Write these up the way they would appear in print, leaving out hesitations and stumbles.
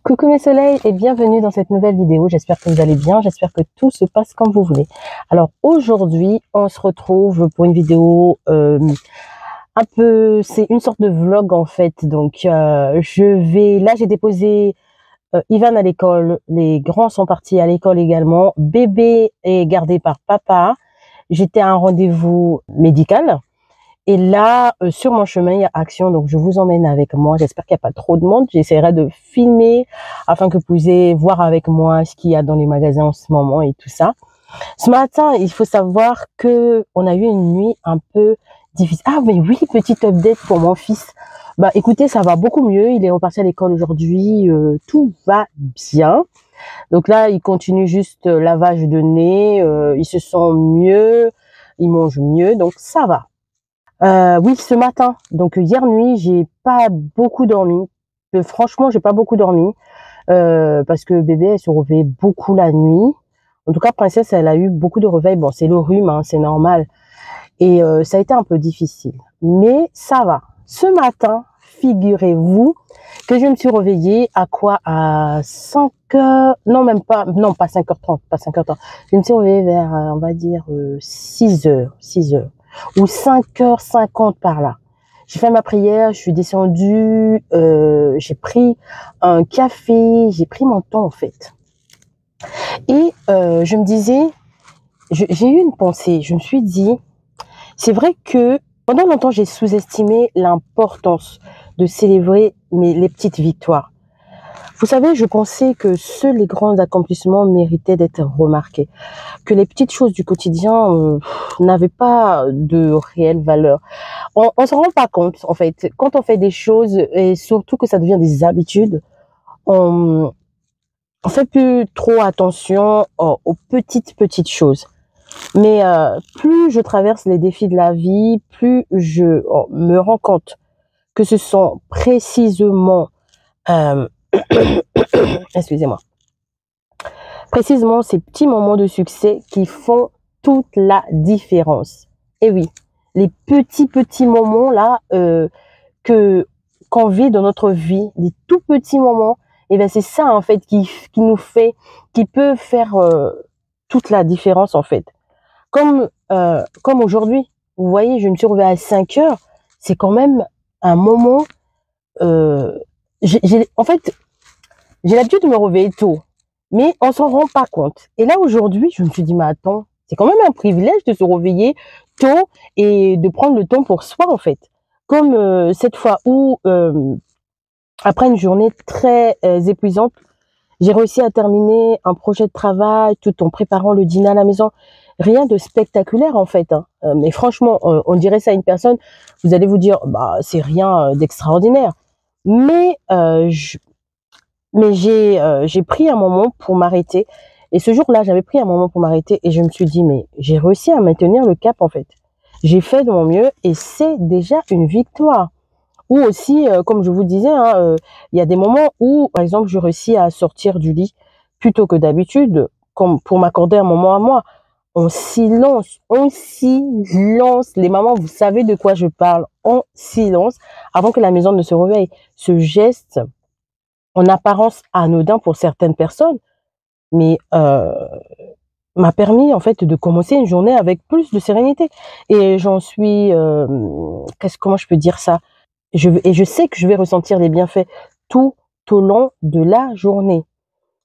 Coucou mes soleils et bienvenue dans cette nouvelle vidéo. J'espère que vous allez bien, j'espère que tout se passe comme vous voulez. Alors aujourd'hui, on se retrouve pour une vidéo c'est une sorte de vlog en fait. Donc là j'ai déposé Ivan à l'école, les grands sont partis à l'école également, bébé est gardé par papa. J'étais à un rendez-vous médical. Et là, sur mon chemin, il y a Action, donc je vous emmène avec moi. J'espère qu'il n'y a pas trop de monde. J'essaierai de filmer afin que vous puissiez voir avec moi ce qu'il y a dans les magasins en ce moment et tout ça. Ce matin, il faut savoir que on a eu une nuit un peu difficile. Ah mais oui, petite update pour mon fils. Bah écoutez, ça va beaucoup mieux. Il est reparti à l'école aujourd'hui. Tout va bien. Donc là, il continue juste lavage de nez. Il se sent mieux. Il mange mieux. Donc ça va. Oui, ce matin. Donc hier nuit, j'ai pas beaucoup dormi. Franchement, j'ai pas beaucoup dormi parce que bébé elle se réveillait beaucoup la nuit. En tout cas, Princesse, elle a eu beaucoup de réveils. Bon, c'est le rhume, hein, c'est normal. Et ça a été un peu difficile, mais ça va. Ce matin, figurez-vous que je me suis réveillée à quoi? À 5 heures, non même pas, non pas 5h30, pas 5h30. Je me suis réveillée vers, on va dire 6 heures ou 5h50 par là. J'ai fait ma prière, je suis descendue, j'ai pris un café, j'ai pris mon temps en fait. Et je me disais, j'ai eu une pensée, je me suis dit, c'est vrai que pendant longtemps, j'ai sous-estimé l'importance de célébrer les petites victoires. Vous savez, je pensais que seuls les grands accomplissements méritaient d'être remarqués, que les petites choses du quotidien n'avaient pas de réelle valeur. On s'en rend pas compte, en fait. Quand on fait des choses, et surtout que ça devient des habitudes, on fait plus trop attention aux petites choses. Mais plus je traverse les défis de la vie, plus je me rends compte que ce sont précisément, excusez-moi, précisément ces petits moments de succès qui font toute la différence. Et oui, les petits moments là qu'on vit dans notre vie, les tout petits moments, et ben c'est ça en fait qui peut faire toute la différence en fait. Comme aujourd'hui, vous voyez, je me suis réveillée à 5 heures, c'est quand même un moment. En fait, j'ai l'habitude de me réveiller tôt, mais on s'en rend pas compte. Et là aujourd'hui, je me suis dit, mais attends, c'est quand même un privilège de se réveiller tôt et de prendre le temps pour soi en fait. Comme cette fois où, après une journée très épuisante, j'ai réussi à terminer un projet de travail tout en préparant le dîner à la maison. Rien de spectaculaire en fait, hein. Mais franchement, on dirait ça à une personne, vous allez vous dire, bah c'est rien d'extraordinaire. Mais j'ai pris un moment pour m'arrêter. Et ce jour-là, j'avais pris un moment pour m'arrêter et je me suis dit, mais j'ai réussi à maintenir le cap en fait. J'ai fait de mon mieux et c'est déjà une victoire. Ou aussi, comme je vous disais, hein, il y a des moments où, par exemple, je réussis à sortir du lit plutôt que d'habitude, comme pour m'accorder un moment à moi. On silence. Les mamans, vous savez de quoi je parle. On silence avant que la maison ne se réveille. Ce geste, en apparence anodin pour certaines personnes, mais m'a permis en fait de commencer une journée avec plus de sérénité. Et j'en suis, comment je peux dire ça? Et je sais que je vais ressentir les bienfaits tout au long de la journée.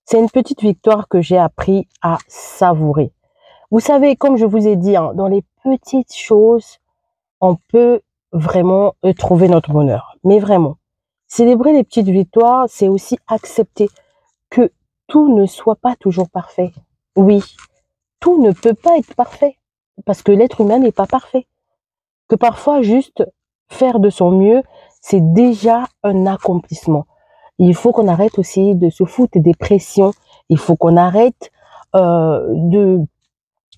C'est une petite victoire que j'ai appris à savourer. Vous savez, comme je vous ai dit, hein, dans les petites choses, on peut vraiment trouver notre bonheur. Mais vraiment, célébrer les petites victoires, c'est aussi accepter que tout ne soit pas toujours parfait. Oui, tout ne peut pas être parfait parce que l'être humain n'est pas parfait. Que parfois, juste faire de son mieux, c'est déjà un accomplissement. Il faut qu'on arrête aussi de se foutre des pressions. Il faut qu'on arrête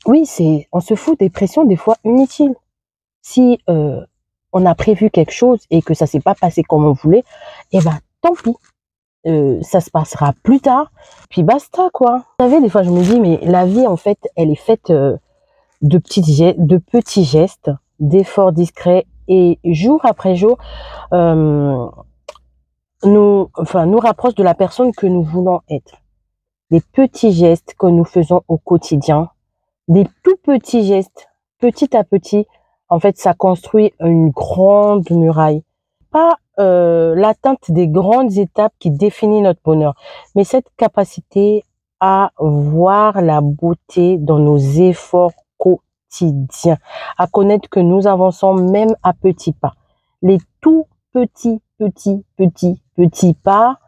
oui, on se fout des pressions des fois inutiles. Si on a prévu quelque chose et que ça s'est pas passé comme on voulait, eh ben tant pis. Ça se passera plus tard. Puis basta quoi. Vous savez, des fois je me dis mais la vie en fait, elle est faite de petits gestes, d'efforts discrets et jour après jour, nous rapproche de la personne que nous voulons être. Les petits gestes que nous faisons au quotidien, des tout petits gestes, petit à petit, en fait, ça construit une grande muraille. Pas l'atteinte des grandes étapes qui définit notre bonheur, mais cette capacité à voir la beauté dans nos efforts quotidiens, à connaître que nous avançons même à petits pas. Les tout petits pas,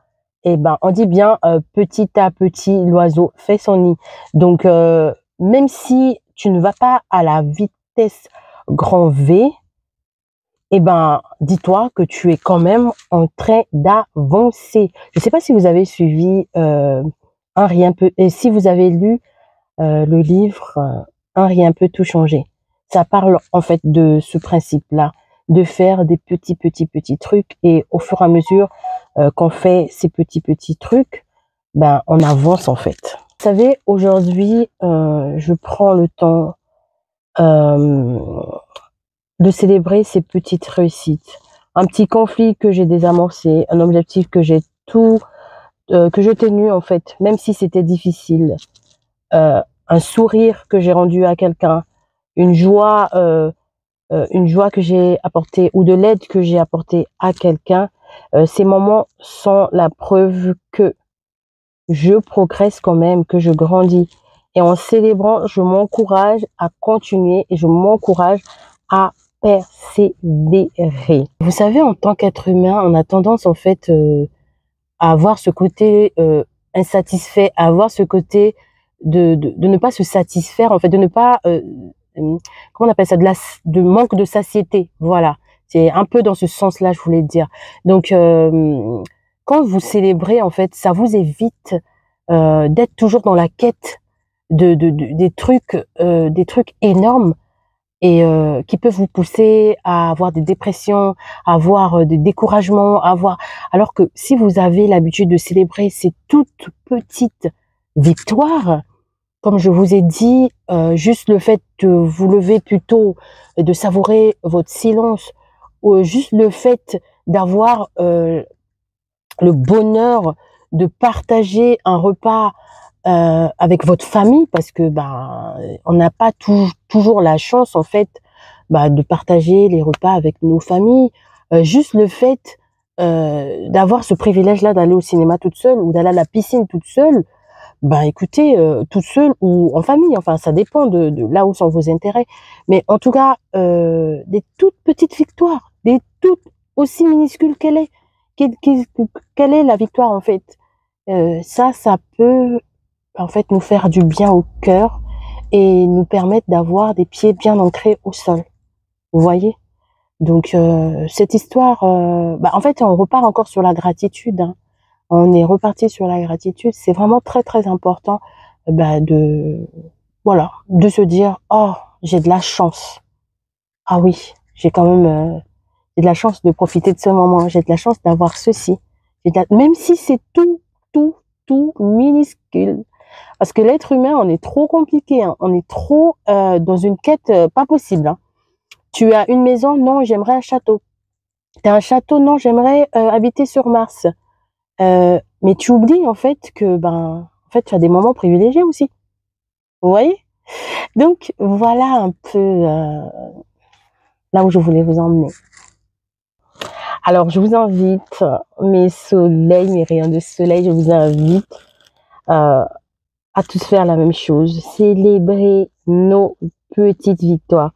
eh ben, on dit bien petit à petit, l'oiseau fait son nid. Donc, même si tu ne vas pas à la vitesse grand V, eh ben, dis-toi que tu es quand même en train d'avancer. Je ne sais pas si vous avez suivi Un rien peut, et si vous avez lu le livre Un rien peut tout changer. Ça parle en fait de ce principe-là, de faire des petits trucs, et au fur et à mesure qu'on fait ces petits trucs, ben on avance en fait. Vous savez, aujourd'hui, je prends le temps de célébrer ces petites réussites. Un petit conflit que j'ai désamorcé, un objectif que j'ai que j'ai tenu en fait, même si c'était difficile. Un sourire que j'ai rendu à quelqu'un, une joie que j'ai apportée, ou de l'aide que j'ai apportée à quelqu'un. Ces moments sont la preuve que je progresse quand même, que je grandis. Et en célébrant, je m'encourage à continuer et je m'encourage à persévérer. Vous savez, en tant qu'être humain, on a tendance en fait à avoir ce côté insatisfait, à avoir ce côté de ne pas se satisfaire, en fait, de ne pas, comment on appelle ça, de manque de satiété. Voilà, c'est un peu dans ce sens-là, je voulais dire. Donc, quand vous célébrez, en fait, ça vous évite d'être toujours dans la quête des trucs énormes, et qui peuvent vous pousser à avoir des dépressions, à avoir des découragements, alors que si vous avez l'habitude de célébrer ces toutes petites victoires, comme je vous ai dit, juste le fait de vous lever plus tôt et de savourer votre silence, ou juste le fait d'avoir le bonheur de partager un repas avec votre famille, parce que on n'a pas toujours la chance en fait de partager les repas avec nos familles. Juste le fait d'avoir ce privilège-là d'aller au cinéma toute seule, ou d'aller à la piscine toute seule, écoutez, toute seule ou en famille, enfin ça dépend de là où sont vos intérêts, mais en tout cas des toutes petites victoires, des toutes aussi minuscules qu'elle est, quelle est la victoire en fait, ça peut en fait nous faire du bien au cœur et nous permettre d'avoir des pieds bien ancrés au sol. Vous voyez? Donc cette histoire, en fait on repart encore sur la gratitude, hein. On est reparti sur la gratitude. C'est vraiment très important de se dire, oh, j'ai de la chance. Ah oui, j'ai quand même j'ai de la chance de profiter de ce moment. J'ai de la chance d'avoir ceci. Même si c'est tout minuscule. Parce que l'être humain, on est trop compliqué, hein. On est trop dans une quête pas possible, hein. Tu as une maison, non, j'aimerais un château. Tu as un château, non, j'aimerais habiter sur Mars. Mais tu oublies en fait que en fait tu as des moments privilégiés aussi. Vous voyez? Donc voilà un peu là où je voulais vous emmener. Alors je vous invite, mes soleils, mes rayons de soleil, je vous invite à tous faire la même chose, célébrer nos petites victoires.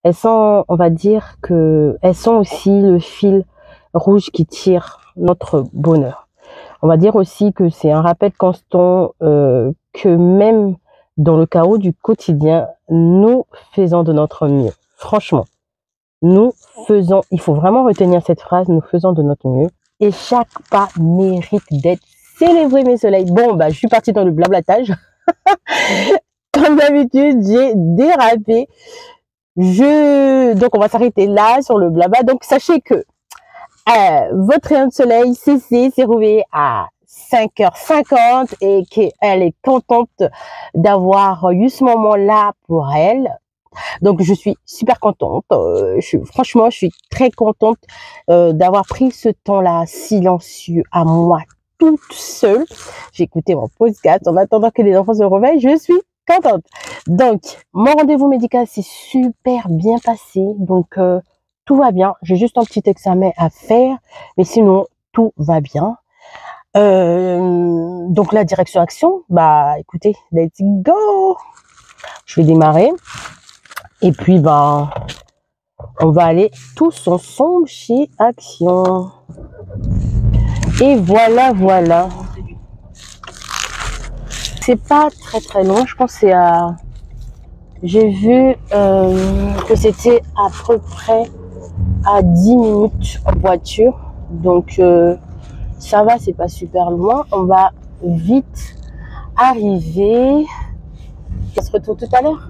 Elles sont, on va dire que elles sont aussi le fil rouge qui tire notre bonheur. On va dire aussi que c'est un rappel constant que même dans le chaos du quotidien, nous faisons de notre mieux. Franchement, il faut vraiment retenir cette phrase, nous faisons de notre mieux. Et chaque pas mérite d'être célébré, mes soleils. Bon, je suis partie dans le blablatage. Comme d'habitude, j'ai dérapé. Donc, on va s'arrêter là sur le blabla. Donc, sachez que votre rayon de soleil, CC, s'est réveillé à 5h50 et qu'elle est contente d'avoir eu ce moment-là pour elle. Donc, je suis super contente. Franchement, je suis très contente d'avoir pris ce temps-là silencieux à moi toute seule. J'ai écouté mon podcast en attendant que les enfants se réveillent. Je suis contente. Donc, mon rendez-vous médical s'est super bien passé. Donc, tout va bien. J'ai juste un petit examen à faire. Mais sinon, tout va bien. Donc, la direction action, bah, écoutez, let's go. Je vais démarrer. Et puis, bah, on va aller tous ensemble chez Action. Et voilà, voilà. C'est pas très très long. Je pense que c'est à... J'ai vu que c'était à peu près à 10 minutes en voiture. Donc, ça va, c'est pas super loin. On va vite arriver. On se retrouve tout à l'heure.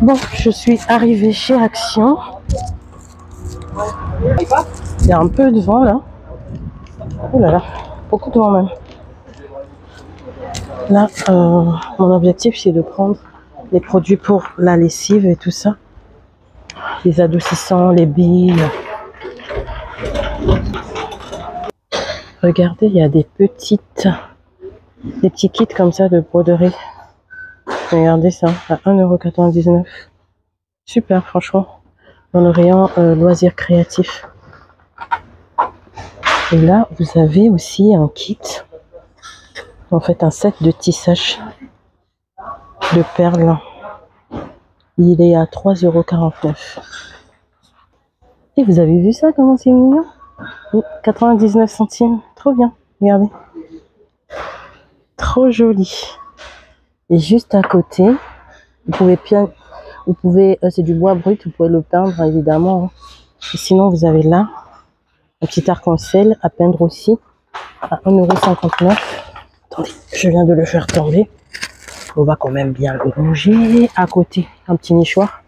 Bon, je suis arrivée chez Action. Il y a un peu de vent là. Oh là là, beaucoup de vent même. Là, mon objectif c'est de prendre les produits pour la lessive et tout ça. Les adoucissants, les billes. Regardez, il y a des petits kits comme ça de broderie. Regardez ça, à 1,99 €. Super, franchement. Dans le rayon loisirs créatifs. Et là, vous avez aussi un kit. En fait, un set de tissage de perles. Il est à 3,49 €. Et vous avez vu ça, comment c'est mignon? 99 centimes. Trop bien. Regardez. Trop joli. Et juste à côté, c'est du bois brut, vous pouvez le peindre évidemment. Et sinon, vous avez là un petit arc-en-ciel à peindre aussi à 1,59 €. Attendez, je viens de le faire tomber. On va quand même bien le bouger. À côté, un petit nichoir,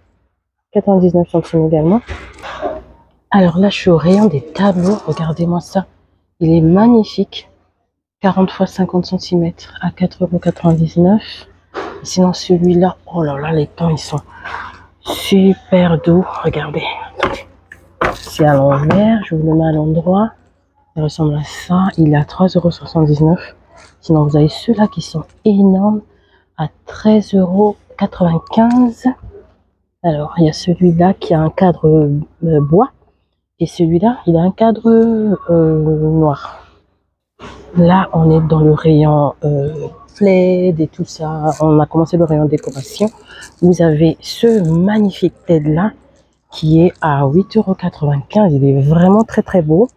99 centimes également. Alors là, je suis au rayon des tableaux. Regardez-moi ça. Il est magnifique. 40 x 50 cm à 4,99 €. Sinon, celui-là, oh là là, les tons, ils sont super doux. Regardez. C'est à l'envers. Je vous le mets à l'endroit. Il ressemble à ça. Il est à 3,79 €. Sinon, vous avez ceux-là qui sont énormes à 13,95 €. Alors, il y a celui-là qui a un cadre bois. Et celui-là, il a un cadre noir. Là, on est dans le rayon plaid et tout ça. On a commencé le rayon décoration. Vous avez ce magnifique plaid-là qui est à 8,95 €. Il est vraiment très très beau.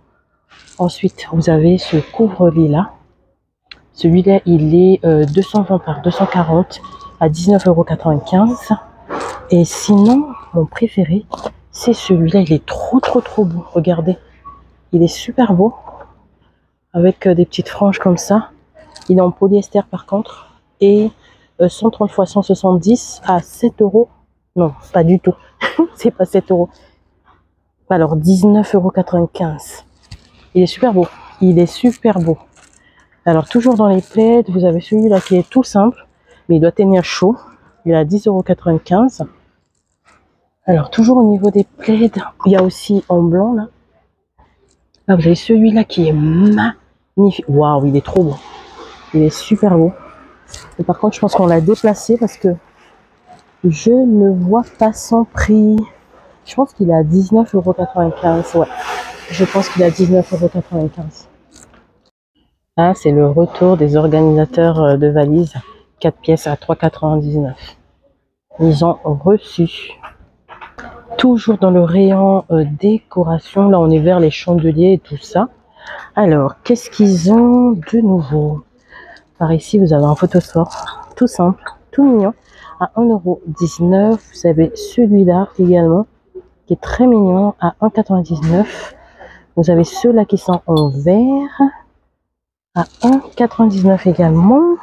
Ensuite, vous avez ce couvre-lit-là. Celui-là, il est 220 par 240 à 19,95 €. Et sinon, mon préféré, c'est celui-là. Il est trop trop trop beau. Regardez, il est super beau. Avec des petites franges comme ça. Il est en polyester par contre. Et 130 x 170 à 7 €. Non, pas du tout. C'est pas 7 €. Alors 19,95 €. Il est super beau. Il est super beau. Alors toujours dans les plaids, vous avez celui-là qui est tout simple. Mais il doit tenir chaud. Il est à 10,95 €. Alors toujours au niveau des plaids, il y a aussi en blanc là. Là vous avez celui-là qui est magnifique. Waouh, il est trop beau. Il est super beau. Et par contre, je pense qu'on l'a déplacé parce que je ne vois pas son prix. Je pense qu'il est à 19,95 €. Ouais, je pense qu'il est à 19,95 €. Ah, c'est le retour des organisateurs de valises. 4 pièces à 3,99 €. Ils ont reçu. Toujours dans le rayon décoration. Là, on est vers les chandeliers et tout ça. Alors, qu'est-ce qu'ils ont de nouveau? Par ici, vous avez un photosphore tout simple, tout mignon, à 1,19 €. Vous avez celui-là également, qui est très mignon, à 1,99 €. Vous avez ceux-là qui sont en vert, à 1,99 € également.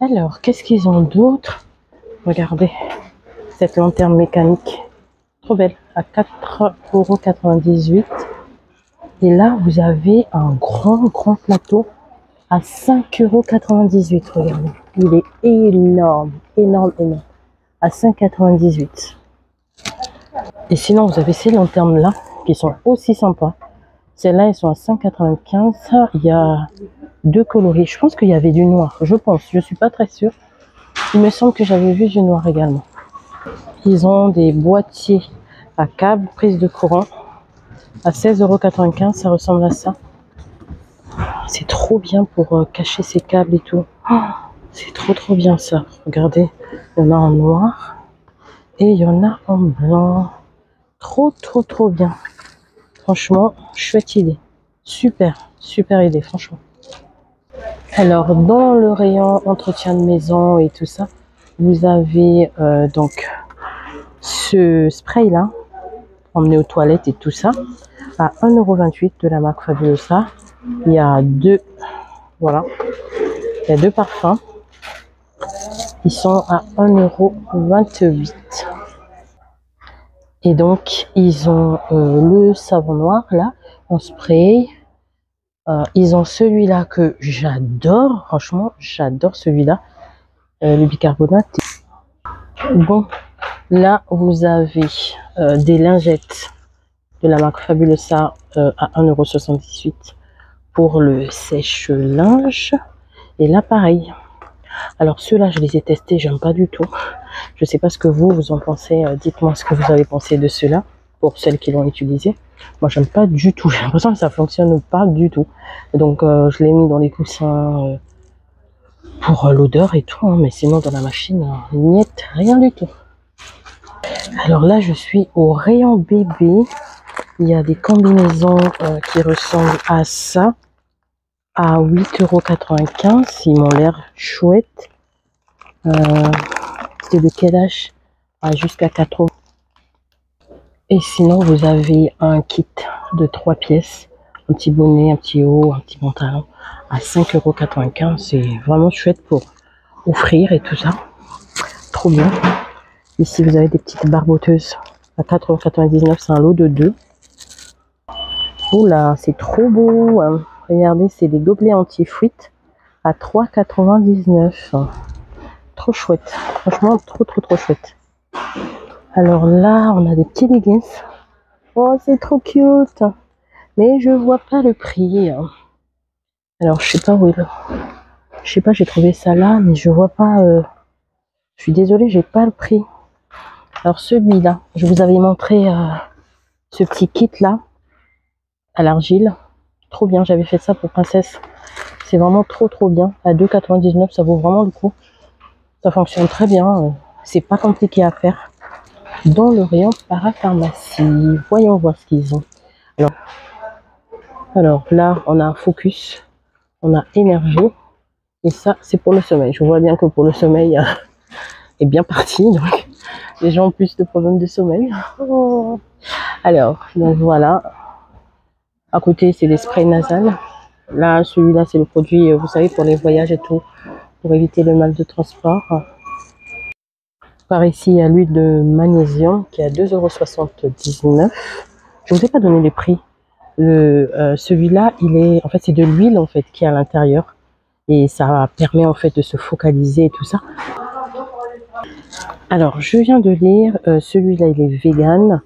Alors, qu'est-ce qu'ils ont d'autre? Regardez, cette lanterne mécanique, trop belle, à 4,98 €. Et là, vous avez un grand plateau à 5,98 €. Regardez, il est énorme, énorme, énorme. À 5,98 €. Et sinon, vous avez ces lanternes-là qui sont aussi sympas. Celles-là, elles sont à 5,95 €. Il y a deux coloris. Je pense qu'il y avait du noir. Je pense. Je suis pas très sûre. Il me semble que j'avais vu du noir également. Ils ont des boîtiers à câble, prise de courant. À 16,95 €. Ça ressemble à ça. C'est trop bien pour cacher ses câbles et tout. Oh, c'est trop bien ça. Regardez. Il y en a en noir. Et il y en a en blanc. Trop bien. Franchement, chouette idée. Super idée, franchement. Alors, dans le rayon entretien de maison et tout ça, vous avez donc ce spray-là, emmené aux toilettes et tout ça, à 1,28 € de la marque Fabulosa. Il y a deux, voilà, il y a deux parfums. Ils sont à 1,28 €. Et donc, ils ont le savon noir, là, en spray. Ils ont celui-là que j'adore. Franchement, j'adore celui-là. Le bicarbonate. Bon, là, vous avez des lingettes de la marque Fabulosa à 1,78 € pour le sèche-linge. Et là, pareil. Alors, ceux-là, je les ai testés. J'aime pas du tout. Je sais pas ce que vous en pensez. Dites-moi ce que vous avez pensé de ceux-là pour celles qui l'ont utilisé. Moi, j'aime pas du tout. J'ai l'impression que ça fonctionne pas du tout. Donc, je l'ai mis dans les coussins pour l'odeur et tout. Hein, mais sinon, dans la machine, il n'y a rien du tout. Alors là, je suis au rayon bébé. Il y a des combinaisons qui ressemblent à ça. À 8,95 €. Ils m'ont l'air chouettes. C'est de quel âge? Jusqu'à 4 €. Et sinon, vous avez un kit de 3 pièces. Un petit bonnet, un petit haut, un petit pantalon à 5,95 €. C'est vraiment chouette pour offrir et tout ça. Trop bien. Ici, vous avez des petites barboteuses à 4,99 €. C'est un lot de 2. Oula, c'est trop beau. Regardez, c'est des gobelets anti-fuite à 3,99 €. Trop chouette. Franchement, trop chouette. Alors là, on a des petits leggings. Oh, c'est trop cute. Mais je vois pas le prix. Alors, je sais pas où il est. Je sais pas, j'ai trouvé ça là, mais je vois pas. Je suis désolée, j'ai pas le prix. Alors, celui-là, je vous avais montré ce petit kit là à l'argile. Trop bien, j'avais fait ça pour Princesse. C'est vraiment trop bien. À 2,99 €, ça vaut vraiment le coup. Ça fonctionne très bien. C'est pas compliqué à faire. Dans le rayon parapharmacie, voyons voir ce qu'ils ont. Alors là, on a Focus, on a Énergie, et ça, c'est pour le sommeil. Je vois bien que pour le sommeil est bien parti, donc les gens ont plus de problèmes de sommeil. Oh. Alors, donc voilà. À côté, c'est des sprays nasales. Là, celui-là, c'est le produit, vous savez, pour les voyages et tout, pour éviter le mal de transport. Par ici, il y a l'huile de magnésium qui est à 2,79 €. Je vous ai pas donné les prix. Celui-là, en fait, c'est de l'huile en fait qui est à l'intérieur et ça permet en fait de se focaliser et tout ça. Alors, je viens de lire, celui-là, il est vegan.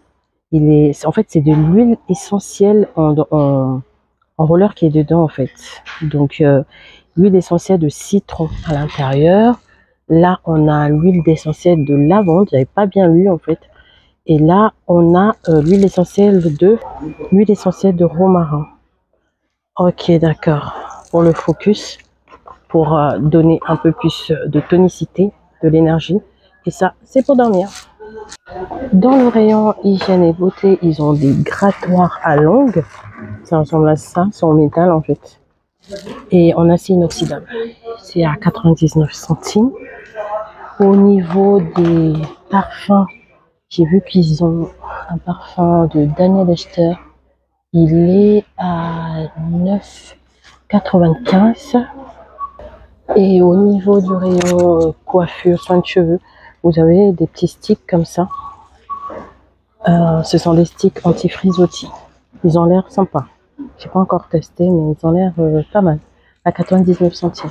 En fait, c'est de l'huile essentielle en roller qui est dedans en fait. Donc, l'huile essentielle de citron à l'intérieur. Là, on a l'huile essentielle de lavande. J'avais pas bien lu en fait. Et là, on a l'huile essentielle de romarin. Ok, d'accord. Pour le focus, pour donner un peu plus de tonicité, de l'énergie. Et ça, c'est pour dormir. Dans le rayon hygiène et beauté, ils ont des grattoirs à longue. Ça ressemble à ça, c'est en métal en fait. Et en acier inoxydable. C'est à 99 centimes. Au niveau des parfums, j'ai vu qu'ils ont un parfum de Daniel Echter. Il est à 9,95 €. Et au niveau du rayon coiffure, soins de cheveux, vous avez des petits sticks comme ça. Ce sont des sticks anti-frisottis. Ils ont l'air sympas. J'ai pas encore testé, mais ils ont l'air pas mal. à 99 centimes.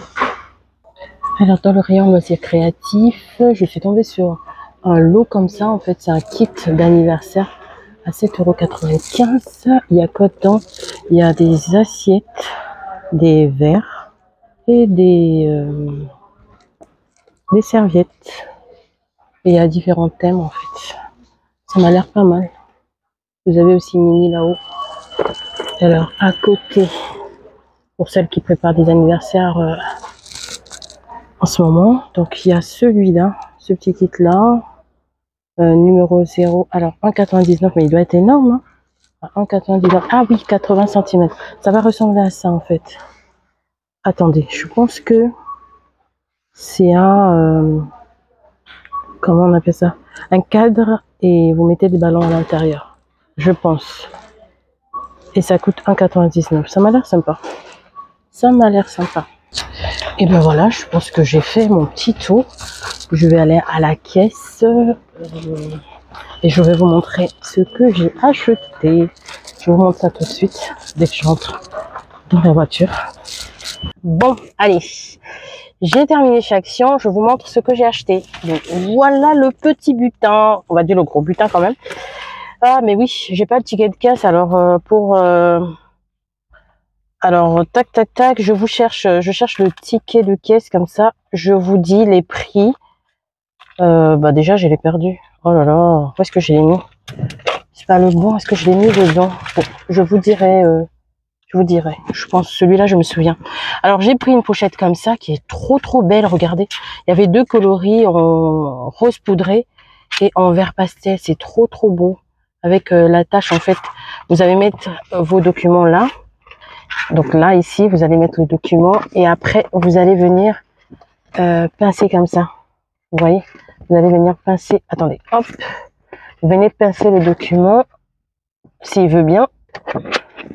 Alors, dans le rayon loisirs créatifs, je suis tombée sur un lot comme ça. En fait, c'est un kit d'anniversaire à 7,95 €. Il y a quoi dedans? Il y a des assiettes, des verres et des serviettes. Et il y a différents thèmes en fait. Ça m'a l'air pas mal. Vous avez aussi Mini là-haut. Alors, à côté, pour celles qui préparent des anniversaires en ce moment, donc il y a celui-là, ce petit kit-là, numéro 0. Alors, 1,99 €, mais il doit être énorme. Hein, 1,99 €. Ah oui, 80 cm. Ça va ressembler à ça en fait. Attendez, je pense que c'est un... comment on appelle ça? Un cadre et vous mettez des ballons à l'intérieur. Je pense. Et ça coûte 1,99 €. Ça m'a l'air sympa. Ça m'a l'air sympa. Et ben voilà, je pense que j'ai fait mon petit tour. Je vais aller à la caisse et je vais vous montrer ce que j'ai acheté. Je vous montre ça tout de suite dès que je rentre dans la voiture. Bon, allez. J'ai terminé chaque action. Je vous montre ce que j'ai acheté. Donc voilà le petit butin. On va dire le gros butin quand même. Ah mais oui, j'ai pas le ticket de caisse. Alors alors tac tac tac, je cherche le ticket de caisse comme ça. Je vous dis les prix. Bah déjà je l'ai perdu. Oh là là, où est-ce que je l'ai mis? C'est pas le bon. Est-ce que je l'ai mis dedans? Bon, je vous dirai. Je pense celui-là, je me souviens. Alors j'ai pris une pochette comme ça qui est trop belle. Regardez, il y avait deux coloris en rose poudré et en vert pastel. C'est trop beau. Avec la tâche en fait, vous allez mettre vos documents là. Donc là ici, vous allez mettre le document et après vous allez venir pincer comme ça. Vous voyez, vous allez venir pincer. Attendez, hop, vous venez pincer le document s'il veut bien.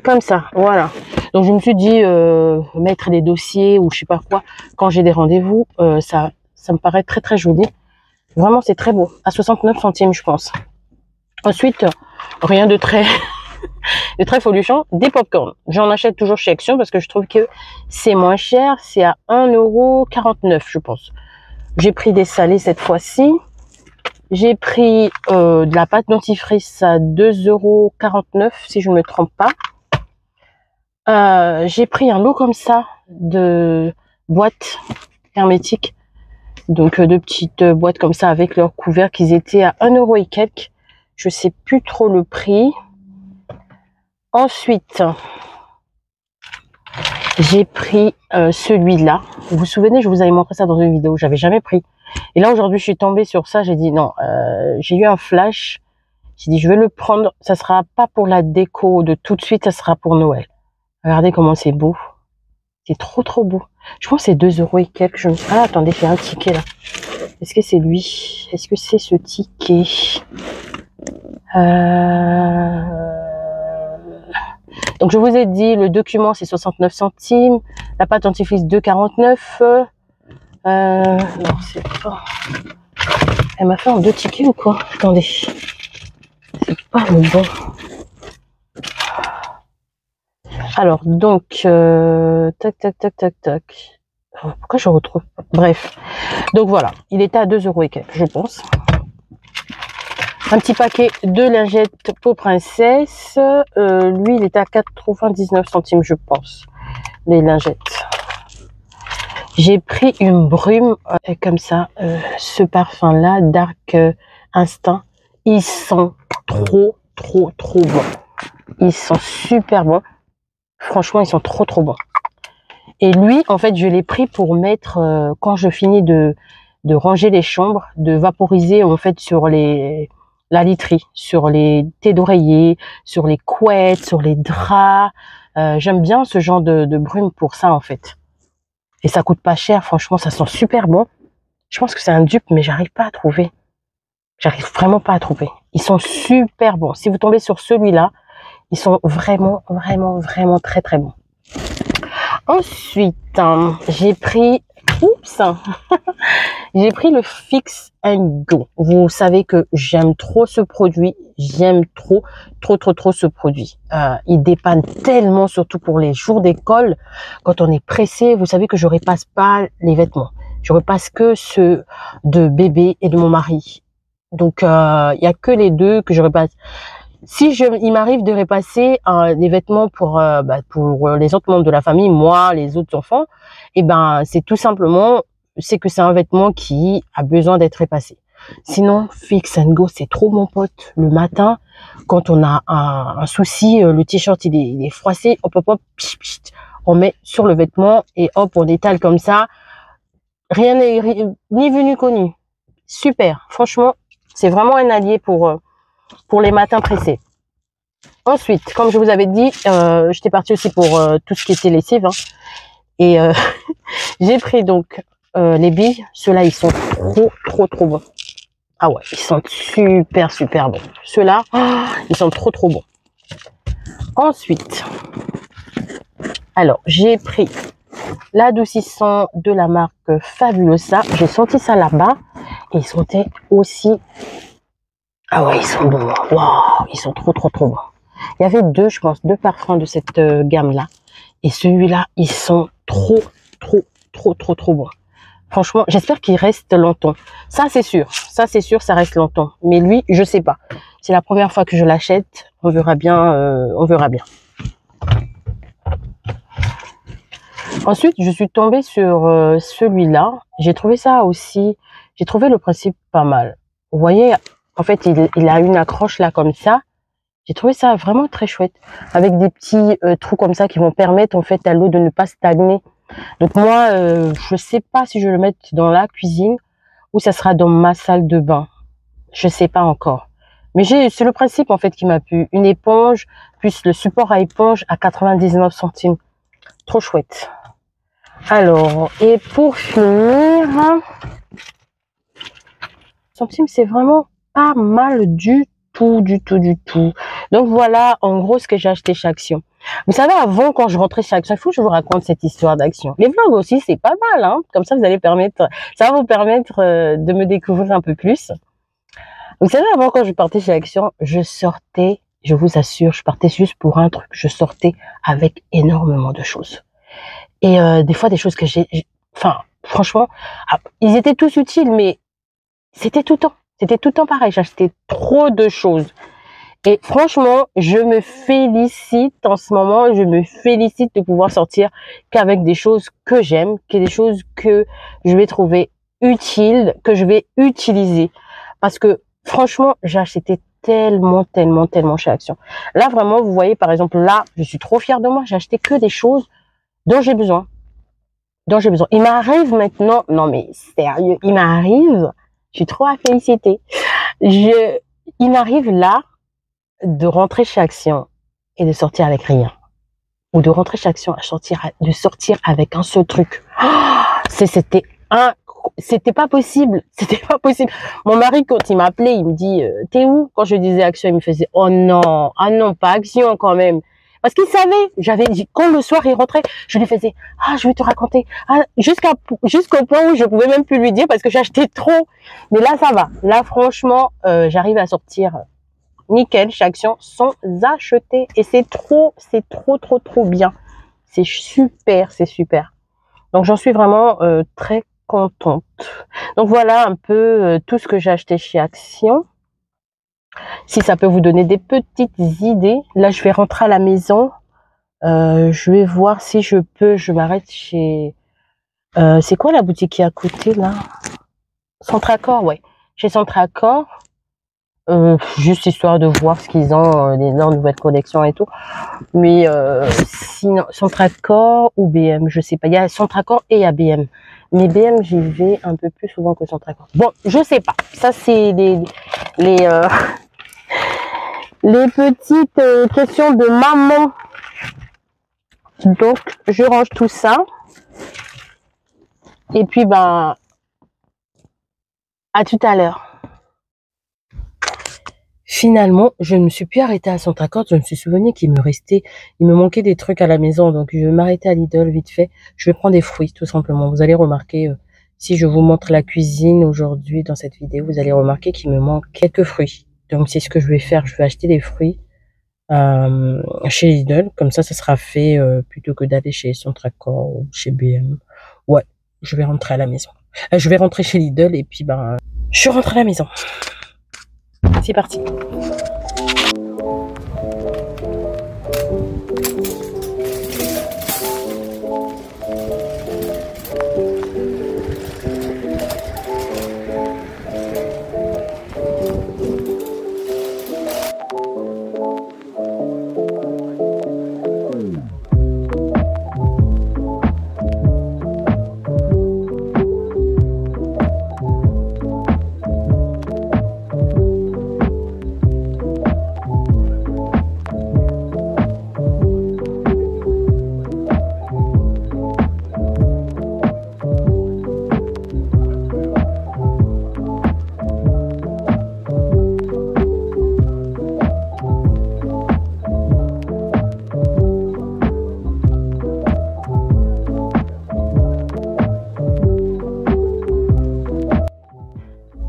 Comme ça, voilà. Donc je me suis dit mettre des dossiers ou je sais pas quoi quand j'ai des rendez-vous, ça me paraît très joli. Vraiment c'est très beau. À 69 centimes je pense. Ensuite, rien de très folichon, des popcorn. J'en achète toujours chez Action parce que je trouve que c'est moins cher. C'est à 1,49 € je pense. J'ai pris des salés cette fois-ci. J'ai pris de la pâte dentifrice à 2,49 € si je ne me trompe pas. J'ai pris un lot comme ça de boîtes hermétiques, donc de petites boîtes comme ça avec leurs couverts qui étaient à 1 € et quelques. Je sais plus trop le prix. Ensuite, j'ai pris celui-là. Vous vous souvenez, je vous avais montré ça dans une vidéo, j'avais jamais pris. Et là aujourd'hui, je suis tombée sur ça, j'ai dit non, j'ai eu un flash. J'ai dit je vais le prendre, ça sera pas pour la déco de tout de suite, ça sera pour Noël. Regardez comment c'est beau. C'est trop beau. Je pense que c'est 2 € et quelques. Ah, attendez, j'ai un ticket là. Est-ce que c'est lui? Est-ce que c'est ce ticket? Donc, je vous ai dit, le document, c'est 69 centimes. La pâte dentifrice, 2,49 €. Non, c'est pas... Elle m'a fait en 2 tickets ou quoi? Attendez. C'est pas le bon. Alors, donc, tac. Pourquoi je retrouve? Bref. Donc voilà, il était à 2 € et quelques, je pense. Un petit paquet de lingettes pour princesse. Lui, il était à 99 centimes, je pense. Les lingettes. J'ai pris une brume comme ça. Ce parfum-là, Dark Instinct. Ils sont trop bons. Ils sont super bons. Franchement, ils sont trop bons. Et lui, en fait, je l'ai pris pour mettre, quand je finis de ranger les chambres, de vaporiser, en fait, sur la literie, sur les thés d'oreiller, sur les couettes, sur les draps. J'aime bien ce genre de brume pour ça, en fait. Et ça coûte pas cher, franchement, ça sent super bon. Je pense que c'est un dupe, mais j'arrive pas à trouver. J'arrive vraiment pas à trouver. Ils sont super bons. Si vous tombez sur celui-là, ils sont vraiment très bons. Ensuite, j'ai pris, J'ai pris le Fix and Go. Vous savez que j'aime trop ce produit. J'aime trop ce produit. Il dépanne tellement, surtout pour les jours d'école. Quand on est pressé, vous savez que je repasse pas les vêtements. Je repasse que ceux de bébé et de mon mari. Donc, il y a que les deux que je repasse. Si il m'arrive de repasser des vêtements pour les autres membres de la famille, moi, les autres enfants, et ben c'est tout simplement c'est que c'est un vêtement qui a besoin d'être repassé. Sinon, Fix and Go, c'est trop mon pote. Le matin, quand on a un souci, le t-shirt il est froissé, hop, on met sur le vêtement et hop, on étale comme ça. Rien n'est ni vu ni connu. Super. Franchement, c'est vraiment un allié pour les matins pressés. Ensuite, comme je vous avais dit, j'étais partie aussi pour tout ce qui était lessive. Hein, et j'ai pris donc les billes. Ceux-là, ils sont trop bons. Ah ouais, ils sont super bons. Ceux-là, ils sont trop bons. Ensuite, alors, j'ai pris l'adoucissant de la marque Fabulosa. J'ai senti ça là-bas. Et ils sentaient aussi... Ah ouais, ils sont bons. Waouh, ils sont trop bons. Il y avait je pense, deux parfums de cette gamme-là. Et celui-là, ils sont trop bons. Franchement, j'espère qu'il reste longtemps. Ça, c'est sûr. Ça reste longtemps. Mais lui, je sais pas. C'est la première fois que je l'achète. On verra bien. Ensuite, je suis tombée sur celui-là. J'ai trouvé ça aussi. J'ai trouvé le principe pas mal. Vous voyez, en fait, il a une accroche là comme ça. J'ai trouvé ça vraiment très chouette. Avec des petits trous comme ça qui vont permettre en fait à l'eau de ne pas stagner. Donc moi, je sais pas si je vais le mettre dans la cuisine ou ça sera dans ma salle de bain. Je sais pas encore. Mais c'est le principe en fait qui m'a plu. Une éponge plus le support à éponge à 99 centimes. Trop chouette. Alors, et pour finir, centimes, c'est vraiment pas mal du tout. Donc voilà, en gros, ce que j'ai acheté chez Action. Vous savez, avant, quand je rentrais chez Action, il faut que je vous raconte cette histoire d'Action. Les vlogs aussi, c'est pas mal, hein. Comme ça, ça va vous permettre de me découvrir un peu plus. Vous savez, avant, quand je partais chez Action, je sortais, je vous assure, je partais juste pour un truc. Je sortais avec énormément de choses. Et des fois, des choses que franchement, ils étaient tous utiles, mais c'était tout le temps. C'était tout le temps pareil. J'achetais trop de choses. Et franchement, je me félicite en ce moment. Je me félicite de pouvoir sortir qu'avec des choses que j'aime, des choses que je vais trouver utiles, que je vais utiliser. Parce que franchement, j'ai acheté tellement chez Action. Là, vraiment, vous voyez, par exemple, là, je suis trop fière de moi. J'ai acheté que des choses dont j'ai besoin. Il m'arrive maintenant, non mais sérieux, il m'arrive, je suis trop à féliciter. Il m'arrive là de rentrer chez Action et de sortir avec rien. Ou de rentrer chez Action de sortir avec un seul truc. C'était pas possible. Mon mari, quand il m'appelait, il me dit, t'es où? Quand je disais Action, il me faisait, oh non, ah non, pas Action quand même. Parce qu'il savait, quand le soir il rentrait, je lui faisais, je vais te raconter, jusqu'au point où je pouvais même plus lui dire parce que j'achetais trop. Mais là, ça va. Là, franchement, j'arrive à sortir nickel chez Action sans acheter. Et c'est trop bien. C'est super. Donc, j'en suis vraiment très contente. Donc, voilà un peu tout ce que j'ai acheté chez Action. Si ça peut vous donner des petites idées. Là, je vais rentrer à la maison. Je vais voir si je m'arrête chez... c'est quoi la boutique qui est à côté, là? Centracor, ouais. Chez Centracor. Juste histoire de voir ce qu'ils ont, leurs nouvelles collections et tout. Mais sinon, Centracor ou BM, je sais pas. Il y a Centracor et il y a BM. Mais BM, j'y vais un peu plus souvent que Centracor. Bon, je sais pas. Ça, c'est les petites questions de maman. Donc, je range tout ça. Et puis, à tout à l'heure. Finalement, je ne me suis plus arrêtée à Centracor. Je me suis souvenu il me manquait des trucs à la maison. Donc, je vais m'arrêter à Lidl vite fait. Je vais prendre des fruits, tout simplement. Vous allez remarquer, Si je vous montre la cuisine aujourd'hui dans cette vidéo, vous allez remarquer qu'il me manque quelques fruits. Donc c'est ce que je vais faire, je vais acheter des fruits chez Lidl, comme ça sera fait plutôt que d'aller chez Centracor ou chez BM. Ouais, je vais rentrer à la maison. Je vais rentrer chez Lidl et puis ben je suis rentrée à la maison. C'est parti.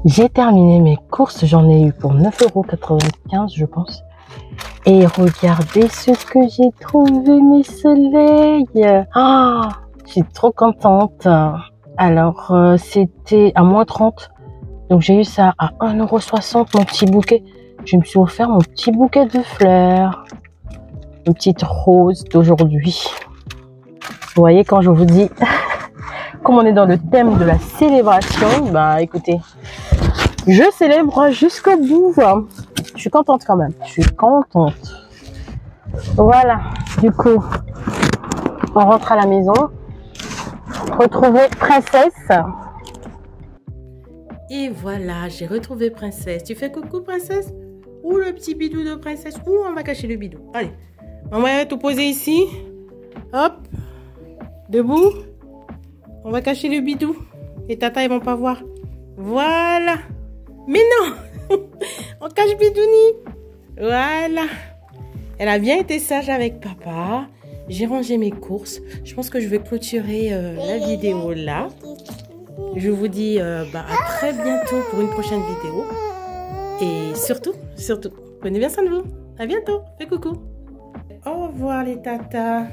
J'ai terminé mes courses, j'en ai eu pour 9,95 € je pense. Et regardez ce que j'ai trouvé, mes soleils. Ah, je suis trop contente. Alors, c'était à moins 30. Donc, j'ai eu ça à 1,60 € mon petit bouquet. Je me suis offert mon petit bouquet de fleurs. Une petite rose d'aujourd'hui. Vous voyez, quand je vous dis, comme on est dans le thème de la célébration, bah écoutez, je célèbre jusqu'au bout. Je suis contente quand même. Je suis contente. Voilà. Du coup, on rentre à la maison. Retrouver Princesse. Et voilà, j'ai retrouvé Princesse. Tu fais coucou Princesse? Où le petit bidou de Princesse? Où on va cacher le bidou? Allez, maman va te poser ici. Hop. Debout. On va cacher le bidou. Et tata, ils vont pas voir. Voilà. Mais non. On cache Bidouni. Voilà. Elle a bien été sage avec papa. J'ai rangé mes courses. Je pense que je vais clôturer la vidéo là. Je vous dis à très bientôt pour une prochaine vidéo. Et surtout, prenez bien soin de vous. À bientôt. Fais coucou. Au revoir les tatas.